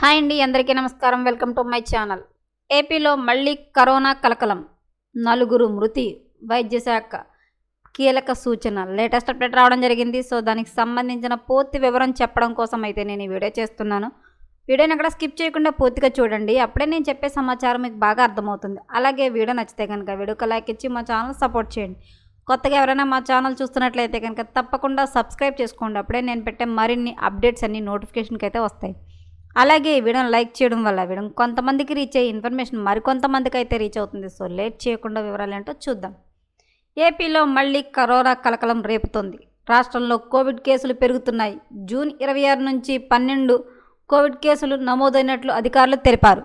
Hi అండి, అందరికీ నమస్కారం. Welcome to my channel. ఏపీలో మళ్ళీ కరోనా కలకలం, నలుగురు మృతి. వైద్య శాఖ కీలక సూచన, లేటెస్ట్ అప్డేట్ రావడం జరిగింది. సో దానికి సంబంధించిన పూర్తి వివరం చెప్పడం కోసం అయితే నేను ఈ వీడియో చేస్తున్నాను. వీడియోని అక్కడ స్కిప్ చేయకుండా పూర్తిగా చూడండి, అప్పుడే నేను చెప్పే సమాచారం మీకు బాగా అర్థమవుతుంది. అలాగే వీడియో నచ్చితే కనుక వీడియోకి లైక్ ఇచ్చి మా ఛానల్ సపోర్ట్ చేయండి. కొత్తగా ఎవరైనా మా ఛానల్ చూస్తున్నట్లయితే కనుక తప్పకుండా సబ్స్క్రైబ్ చేసుకోండి, అప్పుడే నేను పెట్టే మరిన్ని అప్డేట్స్ అన్ని నోటిఫికేషన్కి అయితే వస్తాయి. అలాగే ఈ వీడియోని లైక్ చేయడం వల్ల వీడియో కొంతమందికి రీచ్ అయ్యే ఇన్ఫర్మేషన్ మరికొంతమందికి అయితే రీచ్ అవుతుంది. సో లేట్ చేయకుండా వివరాలు ఏంటో చూద్దాం. ఏపీలో మళ్ళీ కరోనా కలకలం రేపుతోంది. రాష్ట్రంలో కోవిడ్ కేసులు పెరుగుతున్నాయి. జూన్ 26 నుంచి 12 కోవిడ్ కేసులు నమోదైనట్లు అధికారులు తెలిపారు.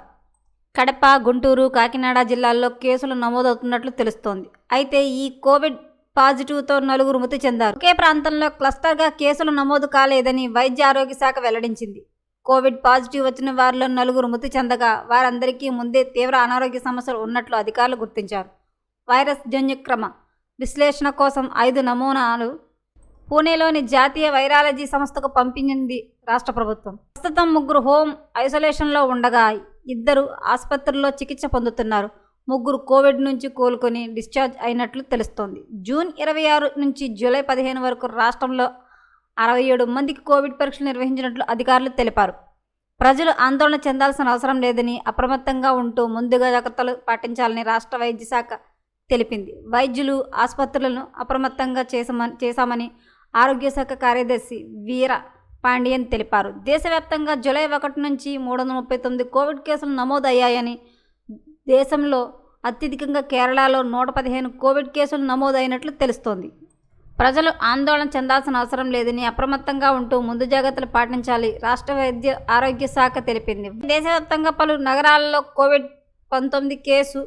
కడప, గుంటూరు, కాకినాడ జిల్లాల్లో కేసులు నమోదవుతున్నట్లు తెలుస్తోంది. అయితే ఈ కోవిడ్ పాజిటివ్తో నలుగురు మృతి చెందారు. ఒకే ప్రాంతంలో క్లస్టర్గా కేసులు నమోదు కాలేదని వైద్య ఆరోగ్య శాఖ వెల్లడించింది. కోవిడ్ పాజిటివ్ వచ్చిన వారిలో నలుగురు మృతి చెందగా వారందరికీ ముందే తీవ్ర అనారోగ్య సమస్యలు ఉన్నట్లు అధికారులు గుర్తించారు. వైరస్ జన్యుక్రమ విశ్లేషణ కోసం 5 నమూనాలు పూణేలోని జాతీయ వైరాలజీ సంస్థకు పంపించింది రాష్ట్ర ప్రభుత్వం. ప్రస్తుతం 3 హోమ్ ఐసోలేషన్లో ఉండగా 2 ఆసుపత్రుల్లో చికిత్స పొందుతున్నారు. 3 కోవిడ్ నుంచి కోలుకొని డిశ్చార్జ్ అయినట్లు తెలుస్తోంది. జూన్ 26 నుంచి జూలై 15 వరకు రాష్ట్రంలో 67 మందికి కోవిడ్ పరీక్షలు నిర్వహించినట్లు అధికారులు తెలిపారు. ప్రజలు ఆందోళన చెందాల్సిన అవసరం లేదని, అప్రమత్తంగా ఉంటూ ముందుగా జాగ్రత్తలు పాటించాలని రాష్ట్ర వైద్య శాఖ తెలిపింది. వైద్యులు, ఆసుపత్రులను అప్రమత్తంగా చేశామని ఆరోగ్య శాఖ కార్యదర్శి వీర పాండియన్ తెలిపారు. దేశవ్యాప్తంగా జూలై 1 నుంచి 339 కోవిడ్ కేసులు నమోదయ్యాయని, దేశంలో అత్యధికంగా కేరళలో 115 కోవిడ్ కేసులు నమోదైనట్లు తెలుస్తోంది. ప్రజలు ఆందోళన చెందాల్సిన అవసరం లేదని, అప్రమత్తంగా ఉంటూ ముందు జాగ్రత్తలు పాటించాలి రాష్ట్ర వైద్య ఆరోగ్య శాఖ తెలిపింది. దేశవ్యాప్తంగా పలు నగరాల్లో కోవిడ్-19 కేసు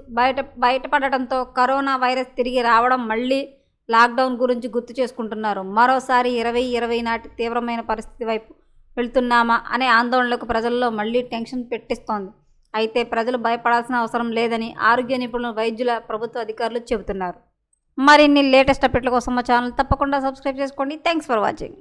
బయటపడటంతో కరోనా వైరస్ తిరిగి రావడం, మళ్లీ లాక్డౌన్ గురించి గుర్తు చేసుకుంటున్నారు. మరోసారి 2020 నాటి తీవ్రమైన పరిస్థితి వైపు వెళ్తున్నామా అనే ఆందోళనలకు ప్రజల్లో మళ్లీ టెన్షన్ పెట్టిస్తోంది. అయితే ప్రజలు భయపడాల్సిన అవసరం లేదని ఆరోగ్య నిపుణులు, వైద్యుల, ప్రభుత్వ అధికారులు చెబుతున్నారు. మరిన్ని లేటెస్ట్ అప్డేట్ల కోసం మా ఛానల్ తప్పకుండా సబ్స్క్రైబ్ చేసుకోండి. Thanks for watching.